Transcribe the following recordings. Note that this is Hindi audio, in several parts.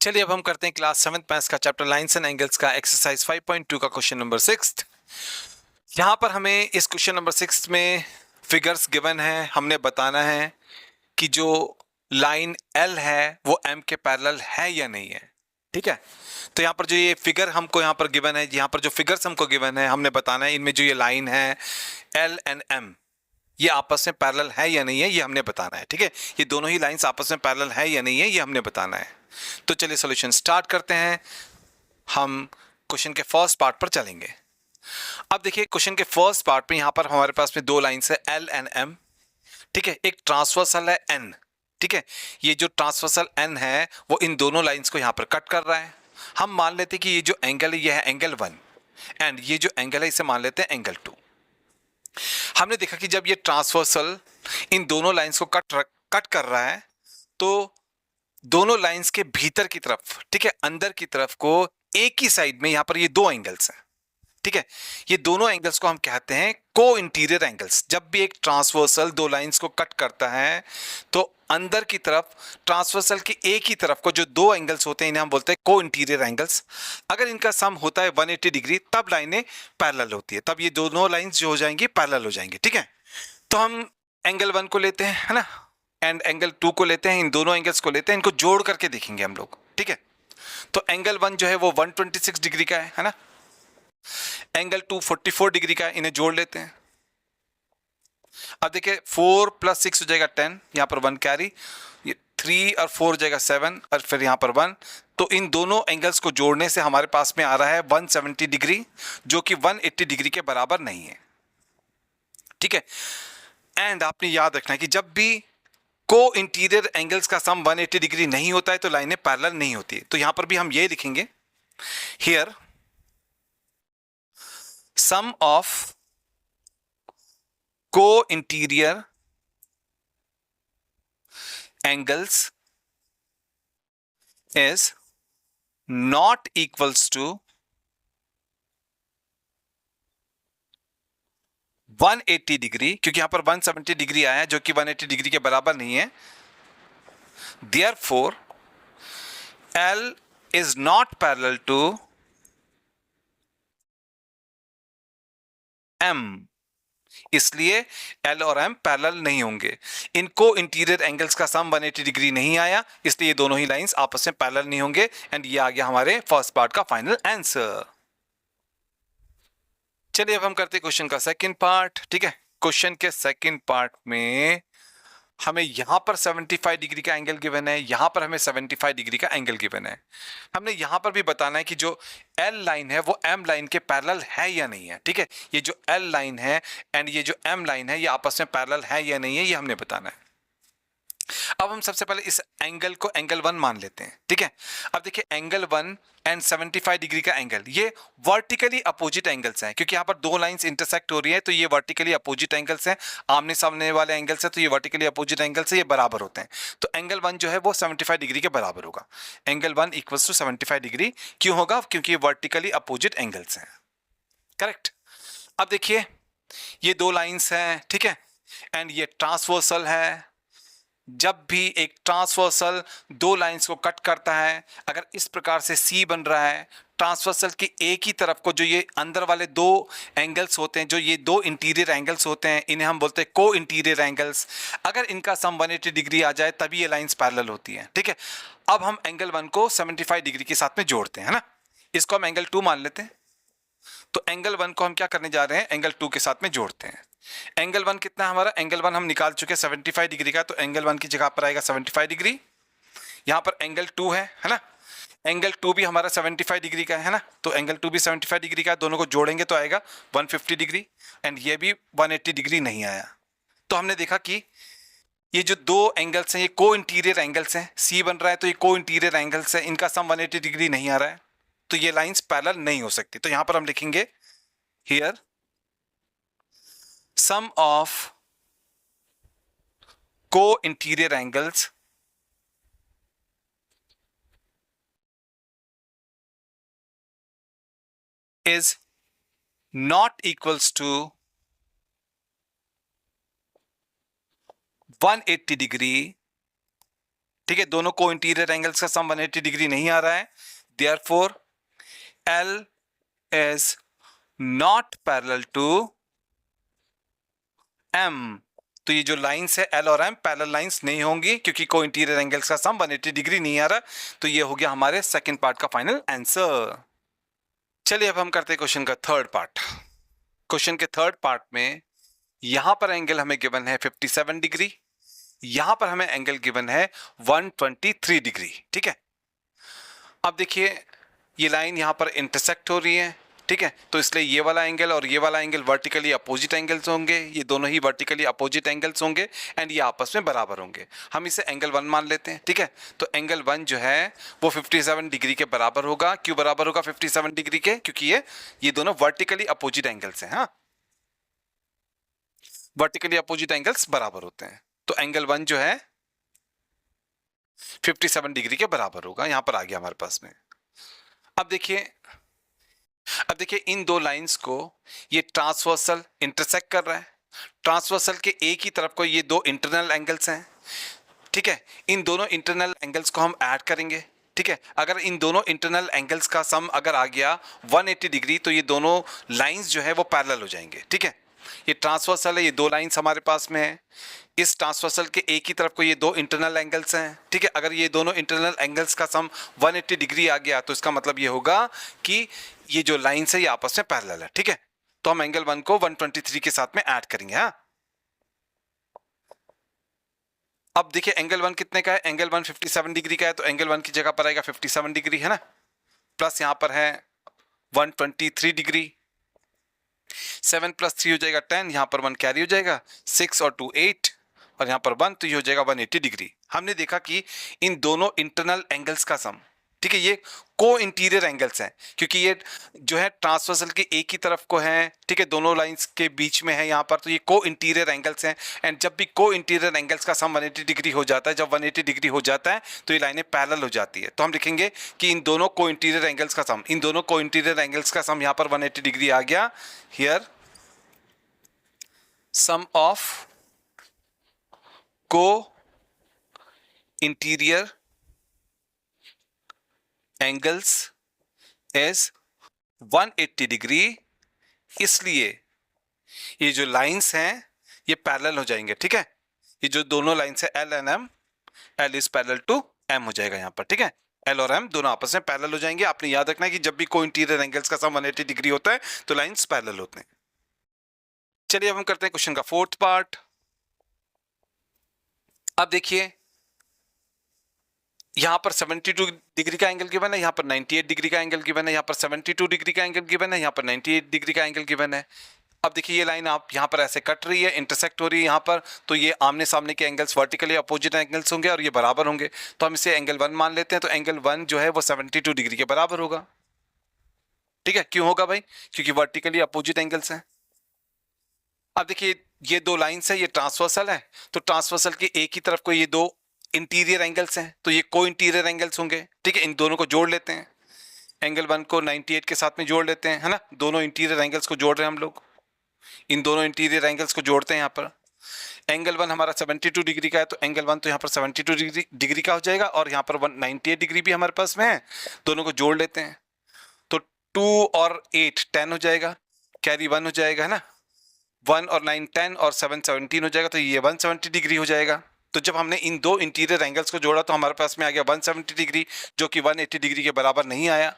चलिए अब हम करते हैं क्लास 7th मैथ्स का चैप्टर लाइंस एंड एंगल्स का एक्सरसाइज 5.2 का क्वेश्चन नंबर 6। यहाँ पर हमें इस क्वेश्चन नंबर 6 में फिगर्स गिवन है। हमने बताना है कि जो लाइन एल है वो एम के पैरेलल है या नहीं है। ठीक है, तो यहाँ पर जो ये फिगर हमको यहाँ पर गिवन है, यहाँ पर जो फिगर्स हमको गिवन है, हमने बताना है इनमें जो ये लाइन है एल एंड एम ये आपस में पैरेलल है या नहीं है, ये हमने बताना है। ठीक है, ये दोनों ही लाइंस आपस में पैरेलल है या नहीं है, ये हमने बताना है। तो चलिए सॉल्यूशन स्टार्ट करते हैं। हम क्वेश्चन के फर्स्ट पार्ट पर चलेंगे। अब देखिए क्वेश्चन के फर्स्ट पार्ट में यहां पर हमारे पास में दो लाइंस है एल एंड एम। ठीक है, एक ट्रांसवर्सल है एन। ठीक है, ये जो ट्रांसवर्सल एन है वो इन दोनों लाइंस को यहां पर कट कर रहा है। हम मान लेते हैं कि ये जो एंगल है ये है एंगल 1 एंड ये जो एंगल है इसे मान लेते हैं एंगल 2। हमने देखा कि जब ये ट्रांसवर्सल इन दोनों लाइंस को कट कर रहा है तो दोनों लाइंस के भीतर की तरफ, ठीक है, अंदर की तरफ को एक ही साइड में यहां पर ये दो एंगल्स हैं। ठीक है, ये दोनों एंगल्स को हम कहते हैं को इंटीरियर एंगल्स। जब भी एक ट्रांसवर्सल दो लाइंस को कट करता है तो अंदर की तरफ ट्रांसवर्सल की एक ही तरफ को जो दो एंगल्स होते हैं इन्हें हम बोलते हैं को इंटीरियर एंगल्स। अगर इनका सम होता है 180 डिग्री तब लाइनें पैरेलल होती है, तब ये दोनों लाइंस जो हो जाएंगी पैरेलल हो जाएंगी। ठीक है, तो हम एंगल 1 को लेते हैं, है ना, एंड एंगल 2 को लेते हैं, इन दोनों एंगल्स को लेते हैं, इनको जोड़ करके देखेंगे हम लोग। ठीक है, तो एंगल 1 जो है वो 126 डिग्री का है ना, एंगल 2 44 डिग्री का है, इन्हें जोड़ लेते हैं। अब देखिए 4 + 6 हो जाएगा 10, यहां पर 1 कैरी, ये 3 और 4 हो जाएगा 7 और फिर यहां पर 1। तो इन दोनों एंगल्स को जोड़ने से हमारे पास में आ रहा है 170 डिग्री, जो कि 180 डिग्री के बराबर नहीं है। ठीक है, एंड आपने याद रखना है कि जब भी को इंटीरियर एंगल्स का सम 180 डिग्री नहीं होता है तो लाइनें पैरेलल नहीं होती। तो यहां पर भी हम ये लिखेंगे, here sum of co-interior angles is not equals to 180 degree, क्योंकि यहां पर 170 डिग्री आया जो कि 180 डिग्री के बराबर नहीं है। Therefore L is not parallel to M, इसलिए L और M पैरेलल नहीं होंगे। इनको इंटीरियर एंगल्स का सम 180 डिग्री नहीं आया, इसलिए ये दोनों ही लाइंस आपस में पैरेलल नहीं होंगे। एंड ये आ गया हमारे फर्स्ट पार्ट का फाइनल आंसर। चलिए अब हम करते हैं क्वेश्चन का सेकंड पार्ट। ठीक है, क्वेश्चन के सेकंड पार्ट में हमें यहां पर 75 डिग्री का एंगल गिवन है, यहां पर हमें 75 डिग्री का एंगल गिवन है। हमने यहां पर भी बताना है कि जो एल लाइन है वो एम लाइन के पैरेलल है या नहीं है। ठीक है, ये जो एल लाइन है एंड ये जो एम लाइन है ये आपस में पैरेलल है या नहीं है, ये हमने बताना है। अब हम सबसे पहले इस एंगल को एंगल 1 मान लेते हैं। ठीक है, अब देखिए एंगल 1 एंड 75 डिग्री का एंगल ये वर्टिकली अपोजिट एंगल्स हैं, क्योंकि यहाँ पर दो लाइंस इंटरसेक्ट हो रही है तो ये वर्टिकली अपोजिट एंगल्स हैं। आमने सामने वाले एंगल्स हैं तो ये वर्टिकली अपोजिट एंगल्स है, ये बराबर होते हैं। तो एंगल 1 जो है वो 75 डिग्री के बराबर होगा। एंगल 1 इक्वल्स टू 75 डिग्री क्यों होगा, क्योंकि ये वर्टिकली अपोजिट एंगल्स हैं। करेक्ट। अब देखिए ये दो लाइंस हैं, ठीक है, एंड ये ट्रांसवर्सल है। जब भी एक ट्रांसवर्सल दो लाइंस को कट करता है, अगर इस प्रकार से सी बन रहा है, ट्रांसवर्सल की एक ही तरफ को जो ये अंदर वाले दो एंगल्स होते हैं, जो ये दो इंटीरियर एंगल्स होते हैं, इन्हें हम बोलते हैं को इंटीरियर एंगल्स। अगर इनका सम 180 डिग्री आ जाए तभी ये लाइंस पैरेलल होती हैं। ठीक है, अब हम एंगल 1 को 75 डिग्री के साथ में जोड़ते हैं, है ना, इसको हम एंगल 2 मान लेते हैं। तो एंगल 1 को हम क्या करने जा रहे हैं, एंगल 2 के साथ में जोड़ते हैं। एंगल 1 कितना है हमारा, एंगल 1 हम निकाल चुके हैं 75 डिग्री का, तो एंगल 1 की जगह पर आएगा 75 डिग्री। यहां पर एंगल 2 है ना, एंगल 2 भी हमारा 75 डिग्री का है ना, तो एंगल 2 भी 75 डिग्री का, दोनों को जोड़ेंगे तो आएगा 150 डिग्री। एंड ये भी 180 डिग्री नहीं आया। तो हमने देखा कि ये जो दो एंगल्स हैं ये को इंटीरियर एंगल्स हैं, सी बन रहा है तो ये को इंटीरियर एंगल्स है, इनका सम 180 डिग्री नहीं आ रहा है, तो ये लाइंस पैरेलल नहीं हो सकती। तो यहां पर हम लिखेंगे here sum of co-interior angles is not equals to 180 degree ठीक है, दोनों को इंटीरियर एंगल्स का सम 180 डिग्री नहीं आ रहा है, therefore L is not parallel to M। तो ये जो लाइंस है L और M पैरेलल लाइंस नहीं होंगी क्योंकि को इंटीरियर एंगल्स का सम 180 डिग्री नहीं आ रहा। तो ये हो गया हमारे सेकंड पार्ट का फाइनल आंसर। चलिए अब हम करते हैं क्वेश्चन का थर्ड पार्ट। क्वेश्चन के थर्ड पार्ट में यहां पर एंगल हमें गिवन है 57 डिग्री, यहां पर हमें एंगल गिवन है 123 डिग्री। ठीक है, अब देखिए ये लाइन यहां पर इंटरसेक्ट हो रही है, ठीक है, तो इसलिए ये वाला एंगल और ये वाला एंगल वर्टिकली अपोजिट एंगल्स होंगे, ये दोनों ही वर्टिकली अपोजिट एंगल्स होंगे एंड ये आपस में बराबर होंगे। हम इसे एंगल 1 मान लेते हैं। ठीक है, तो एंगल 1 जो है वो 57 डिग्री के बराबर होगा। क्यों बराबर होगा 57 डिग्री के? क्योंकि ये दोनों वर्टिकली अपोजिट एंगल्स हैं। हाँ, वर्टिकली अपोजिट एंगल्स बराबर होते हैं, तो एंगल 1 जो है 57 डिग्री के बराबर होगा। यहां पर आ गया हमारे पास में। अब देखिए इन दो लाइंस को ये ट्रांसवर्सल इंटरसेक्ट कर रहा है। ट्रांसवर्सल के एक ही तरफ को ये दो इंटरनल एंगल्स हैं। ठीक है, इन दोनों इंटरनल एंगल्स को हम ऐड करेंगे। ठीक है, अगर इन दोनों इंटरनल एंगल्स का सम अगर आ गया 180 डिग्री तो ये दोनों लाइंस जो है वो पैरेलल हो जाएंगे। ठीक है, ये ट्रांसवर्सल है, ये दो लाइंस हमारे पास में है। इस ट्रांसवर्सल के एक ही तरफ को ये दो इंटरनल एंगल्स हैं। ठीक है, अगर ये दोनों इंटरनल एंगल्स का सम 180 डिग्री आ गया तो इसका मतलब ये होगा कि ये जो लाइंस है ये आपस में पैरेलल है। ठीक है, तो हम एंगल 1 को 123 के साथ में ऐड करेंगे। हाँ, अब देखिए एंगल 1 कितने का है? एंगल 1 57 डिग्री का है, तो एंगल 1 की जगह पर आएगा 57 डिग्री, है ना, प्लस यहां पर है 123 डिग्री। 7 + 3 हो जाएगा 10, यहां पर 1 कैरी हो जाएगा, 6 और 2 8 और यहां पर 1, तो ये हो जाएगा 180 डिग्री। हमने देखा कि इन दोनों इंटरनल एंगल्स का सम, ठीक है, ये को इंटीरियर एंगल्स हैं क्योंकि ये जो है ट्रांसवर्सल के एक ही तरफ को है। ठीक है, दोनों लाइंस के बीच में है यहाँ पर, तो ये को इंटीरियर एंगल्स हैं। एंड जब भी को इंटीरियर एंगल्स का सम 180 डिग्री हो जाता है, जब 180 डिग्री हो जाता है तो ये लाइनें पैरेलल हो जाती है। तो हम लिखेंगे कि इन दोनों को इंटीरियर एंगल्स का सम, इन दोनों को इंटीरियर एंगल्स का सम यहाँ पर 180 डिग्री आ गया। Here sum of co-interior angles is 180 degree, इसलिए ये जो लाइंस हैं ये पैरेलल हो जाएंगे। ठीक है, ये जो दोनों लाइंस है L and M, L is parallel to M हो जाएगा यहाँ पर। ठीक है, L और M दोनों आपस में पैरेलल हो जाएंगे। आपने याद रखना है कि जब भी कोई इंटीरियर एंगल्स का सम 180 डिग्री होता है तो लाइंस पैरेलल होते हैं। चलिए अब हम करते हैं क्वेश्चन का फोर्थ पार्ट। अब देखिए यहां पर 72 डिग्री का एंगल गिवन है, यहां पर 98 डिग्री का एंगल गिवन है, यहां पर 72 डिग्री का एंगल गिवन है, यहां पर 98 डिग्री का एंगल गिवन है। अब देखिए ये लाइन आप यहां पर ऐसे कट रही है, इंटरसेक्ट हो रही है यहां पर, तो ये आमने सामने के एंगल्स वर्टिकली अपोजिट एंगल्स होंगे और ये बराबर होंगे। तो हम इसे एंगल 1 मान लेते हैं, तो एंगल 1 जो है वो 72 डिग्री के बराबर होगा। ठीक है, क्यों होगा भाई? क्योंकि वर्टिकली अपोजिट एंगल्स हैं। अब देखिए ये दो लाइंस है, ये ट्रांसवर्सल है, तो ट्रांसवर्सल के एक ही तरफ को ये दो इंटीरियर एंगल्स हैं, तो ये को इंटीरियर एंगल्स होंगे। ठीक है, इन दोनों को जोड़ लेते हैं, एंगल 1 को 98 के साथ में जोड़ लेते हैं, है ना, दोनों इंटीरियर एंगल्स को जोड़ रहे हैं हम लोग, इन दोनों इंटीरियर एंगल्स को जोड़ते हैं। यहाँ पर एंगल 1 हमारा 72 डिग्री का है, तो एंगल 1 तो यहाँ पर 72 डिग्री का हो जाएगा और यहाँ पर 98 डिग्री भी हमारे पास में है, दोनों को जोड़ लेते हैं, तो 2 और 8 10 हो जाएगा, कैरी 1 हो जाएगा, है ना, 1 और 9 10 और 7 17 हो जाएगा, तो ये 170 डिग्री हो जाएगा। तो जब हमने इन दो इंटीरियर एंगल्स को जोड़ा तो हमारे पास में आ गया 170 डिग्री, जो कि 180 डिग्री के बराबर नहीं आया।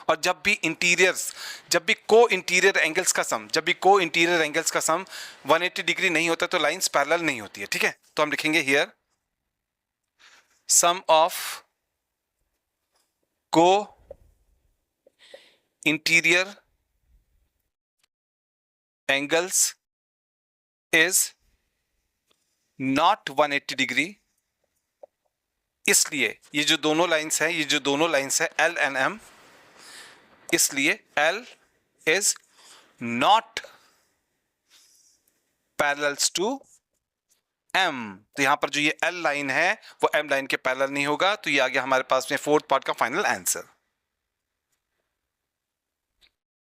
और जब भी को इंटीरियर एंगल्स का सम 180 डिग्री नहीं होता तो लाइंस पैरेलल नहीं होती है। ठीक है, तो हम लिखेंगे here sum of co-interior angles is not 180 degree, इसलिए ये जो दोनों लाइंस है L एंड M, इसलिए L is not parallels to M। तो यहां पर जो ये L लाइन है वो M लाइन के पैरेलल नहीं होगा। तो ये आ गया हमारे पास में फोर्थ पार्ट का फाइनल आंसर।